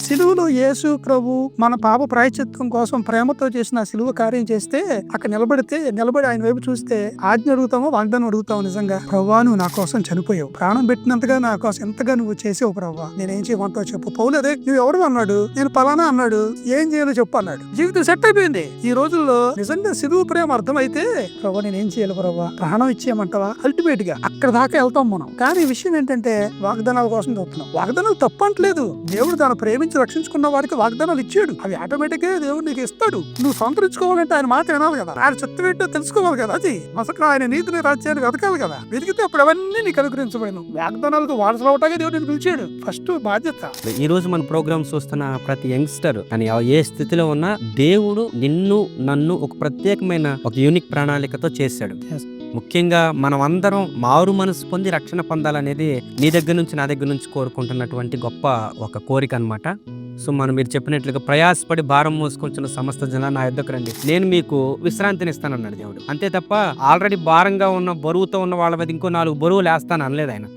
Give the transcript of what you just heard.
సిలువలో యేసు ప్రభు మన పాప ప్రాయశ్చిత్తం కోసం ప్రేమతో చేసిన సిలువ కార్యం చేస్తే అక్కడ నిలబడి ఆయన వైపు చూస్తే ఆజ్ఞ అడుగుతామో వాగ్దానం అడుగుతావు. నిజంగా ప్రభువా, నువ్వు నా కోసం చనిపోయావు, ప్రాణం పెట్టినంతగా నా కోసం ఎంతగా నువ్వు చేసావు ప్రభువా, నేనేం చేయమంటావు చెప్పు. పౌలు అదే, నువ్వు ఎవరు అన్నాడు, నేను పలానా అన్నాడు, ఏం చేయాలో చెప్పు అన్నాడు. జీవితం సెట్ అయిపోయింది. ఈ రోజుల్లో నిజంగా సిలువ ప్రేమ అర్థమైతే ప్రభువా నేనేం చేయాలి ప్రభువా, ప్రాణం ఇచ్చేయమంటావా, అల్టిమేట్ గా అక్కడ దాకా వెళ్తాం మనం. కానీ విషయం ఏంటంటే వాగ్దానాల కోసం చూస్తున్నాం. వాగ్దానాలు తప్పంటలేదు, దేవుడు దాన్ని ప్రేమించి రక్షించుకున్న వారికి వాగ్దానాలు ఇచ్చాడు, అవి ఆటోమేటిక్ గా దేవుడు నీకు ఇస్తాడు. నువ్వు సంతరించుకోవాలంటే ఆయన మాట వినాలి కదా, ఆయన చిత్తం ఏంటో తెలుసుకోవాలి కదా, అది అసలు ఆయన నీతిని రాజ్యాన్ని వెతకాలి కదా, వెతికితే అప్పుడు అవన్నీ నీకు అనుగ్రహించబడిన వాగ్దానాలకు వారసులు అవటానికి దేవుడు నేను పిలిచాడు. ఫస్ట్ బాధ్యత. ఈ రోజు మన ప్రోగ్రామ్ చూస్తున్న ప్రతి యంగ్స్టర్ అని ఏ స్థితిలో ఉన్నా దేవుడు నిన్ను నన్ను ఒక ప్రత్యేకమైన ఒక యూనిక్ ప్రణాళికతో చేశాడు. ముఖ్యంగా మనం అందరం మారు మనసు పొంది రక్షణ పొందాలనేది నీ దగ్గర నుంచి నా దగ్గర నుంచి కోరుకుంటున్నటువంటి గొప్ప ఒక కోరిక అన్నమాట. సో మీరు చెప్పినట్లుగా ప్రయాసపడి భారం మోసుకొచ్చిన సమస్త జన నా యొద్దకు రండి, నేను మీకు విశ్రాంతిని ఇస్తానన్నాడు దేవుడు. అంతే తప్ప ఆల్రెడీ భారంగా ఉన్న బరువుతో ఉన్న వాళ్ళ మీద ఇంకో 4 బరువులు వేస్తాను అనలేదు ఆయన.